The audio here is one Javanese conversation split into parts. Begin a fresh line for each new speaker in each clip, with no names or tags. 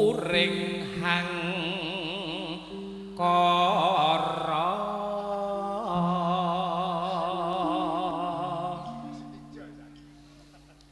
puring hang kara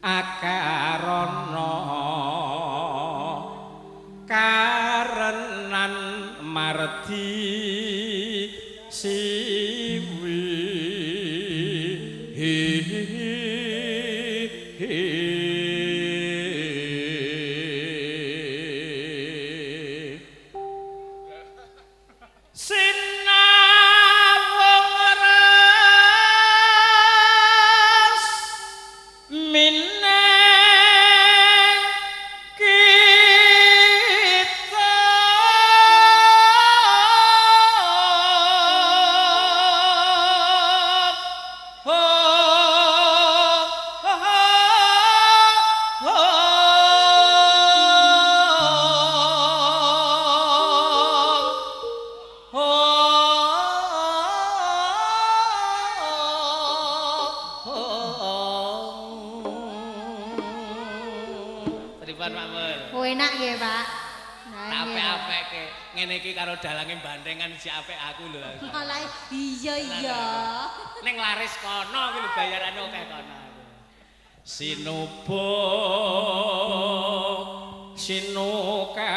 akarana karenan mardi siwi
karo dalange bantengan si apik aku lho.
Malah iya.
Ning laris kono iki lho bayarane akeh kono.
Sinubo sinukarta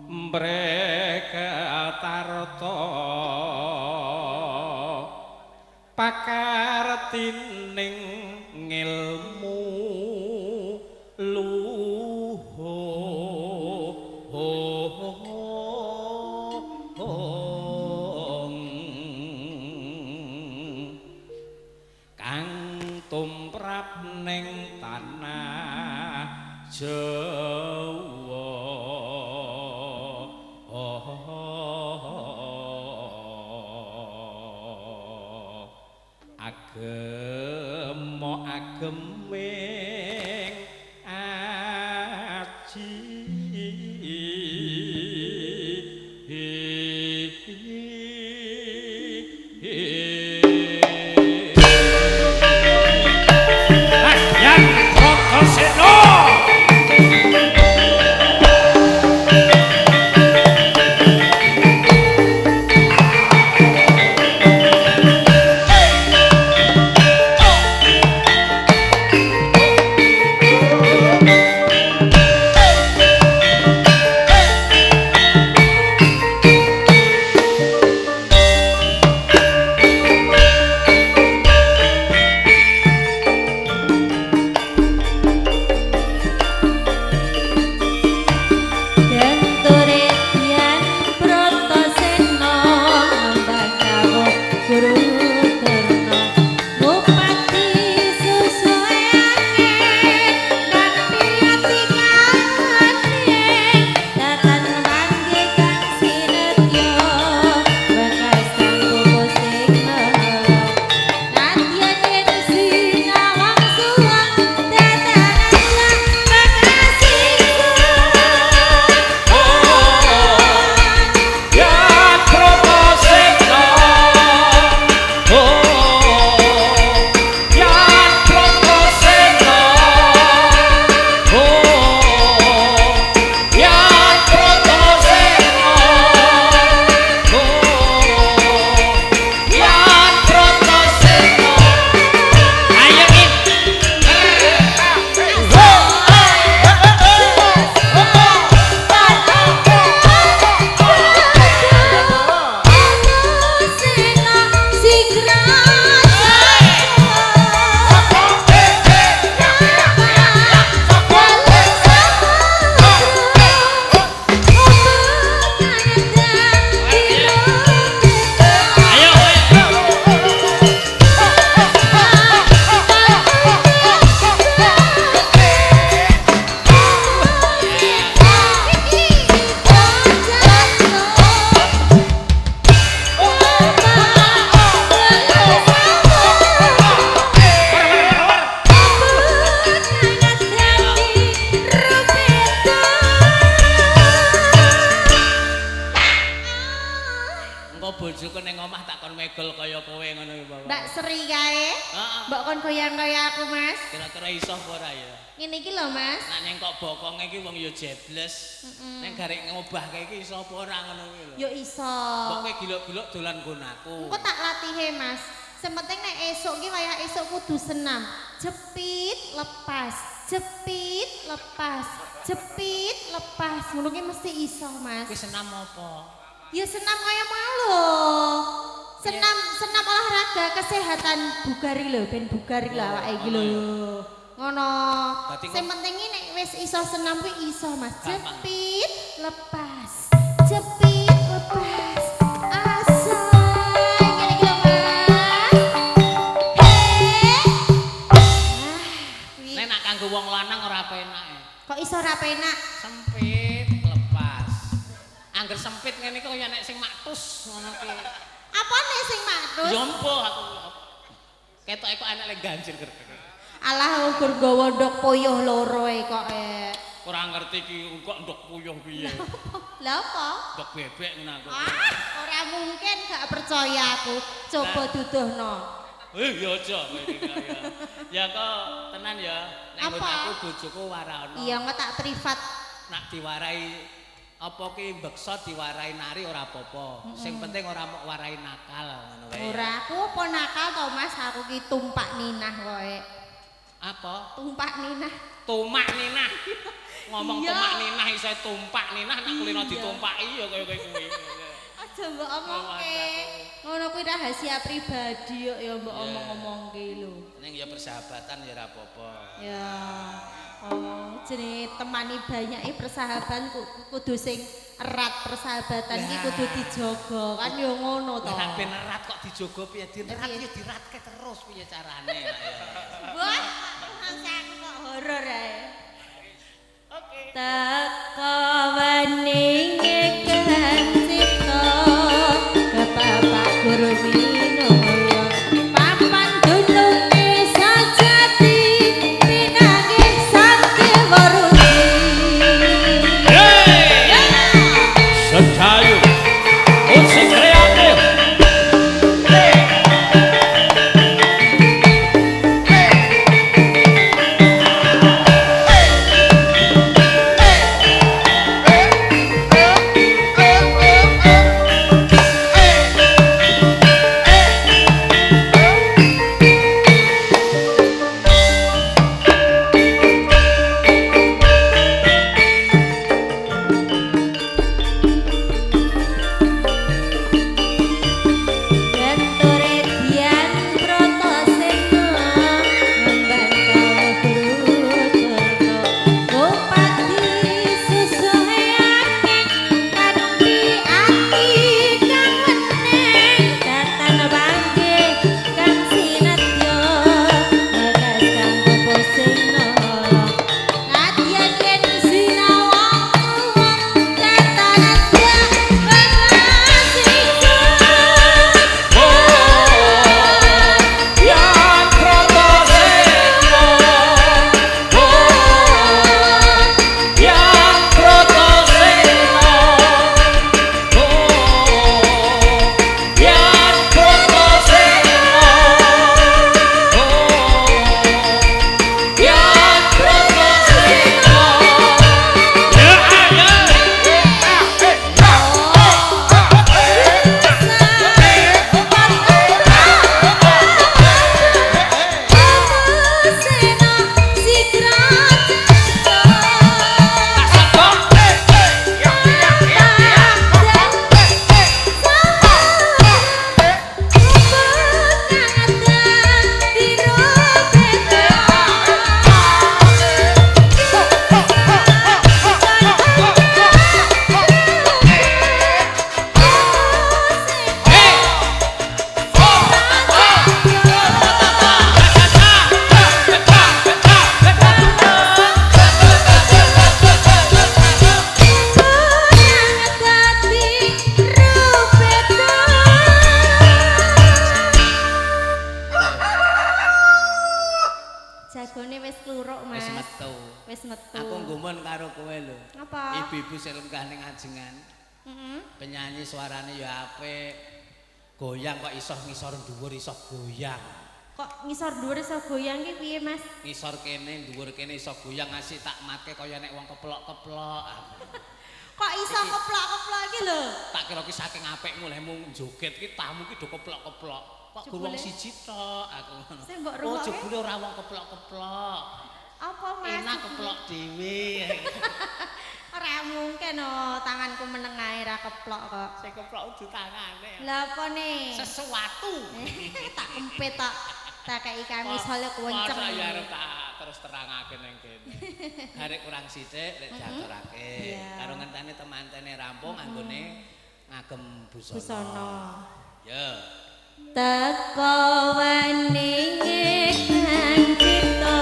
mbrekatarta pakartining ngilmu tumrap ning tanah Jawa agem ageming aji
kae.
Heeh.
Mbok kon goyang-goyang aku, Mas.
Kira-kira iso apa ora ya?
Ngene iki lho, Mas.
Nek nyengkok bokonge iki wong ya jebles. Nek garek ngobahke iki iso apa ora ngono iki lho.
Yo iso.
Kok kowe gilok-gilok dolan nggon aku.
Engko tak latihe, Mas. Sementing nek esuk ki kaya esuk kudu senam. Jepit, lepas. Jepit, lepas. Jepit, lepas. Ngono ki mesti iso, Mas.
Kuwi senam apa?
Ya senam kaya malo. Senam olahraga kesehatan bugari lho, ben bugari lah awake iki lho. Ngono. Sing penting nek wis iso senam kuwi iso, Mas. Jepit, lepas. Jepit, lepas. Asal ngene iki lho, Mas.
Nek nak kanggo wong lanang ora penak.
Kok iso ora penak?
Sempit lepas. Angger sempit ngene iki kaya nek sing maktus ngono ki.
Apane sing matus?
Yompo aku. Ketoke kok enek lek ganjil gerek.
Alah ukur nggawa ndok puyuh loro kok
Ora ngerti iki kok ndok puyuh piye.
Lah apa?
Ndok bebek ngono aku.
Ora mungkin gak percaya aku. Coba duduhno.
Ya aja kowe iki kaya. Ya kok tenan ya. Nek
Apa?
aku bojoku warana.
Iya engko tak privat.
Nak diwarai apa ki mbeksa diwarai nari ora apa-apa. Sing penting ora mok warai nakal ngono wae.
Ora aku apa nakal to Mas, aku ki tumpak ninah kowe.
Apa?
Tumpak ninah.
Tumak ninah. Ngomong
Iya.
tumak ninah iso tumpak ninah nak kulino
Iya.
ditumpaki ya kaya kuwi.
Aja mbok omongke. Ngono kuwi rahasia pribadi kok ya mbok
Iya.
omong-omongke lho.
Ning ya persahabatan ya ora apa-apa.
Ya. Oh, jenenge temani banyak persahabatan kudu sing erat persahabatan iki kudu dijaga kan ya ngono to.
Nek ben erat kok dijogo piye dirat ya diratke terus piye carane ya.
Wah, aku kok horor ae.
Oke.
Teka wening ikan cipta ke Bapak Guru Minoyo papan dununge sajati pinanggih sakti waruti.
Sedayu musik kreatif.
Wis metu.
Aku nggumun karo kowe lho.
Apa?
Ibu-ibu sing lenggah ning ajengan. Penyanyi suarane ya apik. Goyang kok iso ngisor dhuwur iso goyang.
Kok ngisor dhuwur iso goyang ki piye, Mas?
Ngisor kene, dhuwur kene iso goyang asik tak matke kaya nek wong keplok-keplok.
Kok iso keplok-keplok iki lho?
Tak kira ki saking apikmu lemu joget ki tamu ki do keplok-keplok. Kok gur wong siji tok aku ngono.
Sing mbok
Oh,
rungokke.
jebule ora wong keplok-keplok.
Apa, Mas?
Enak keplok dhewe.
Ora mungkin oh, tanganku meneng ae ra keplok kok.
Sing keplok udu tangane.
Lah apa nih?
Sesuatu.
Tak kempet tak kei kami soalnya kewenceng.
Masa ya arep tak terus terangake ning kene. Garek kurang sithik lek diaturake. Karo ngenteni temantene rampung anggone ngagem busana.
Busana.
Ya.
Teko weninge kang kita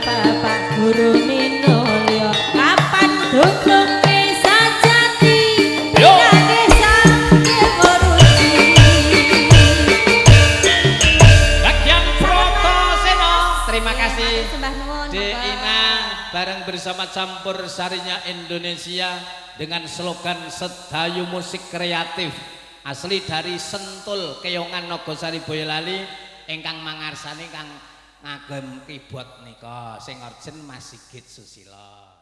Bapak Guru Minulya kapan dukunge sajati bilane sampe werusi
Bagian Protoseno. Terima kasih.
Sembah nuwun.
De Ina bareng bersama campur sarinya Indonesia dengan slogan Sedayu Musik Kreatif asli dari Sentul Keyongan Nogosari Boyolali ingkang mangarsani kang ngagem keyboard nika sing origin Mas Sigit Susilo.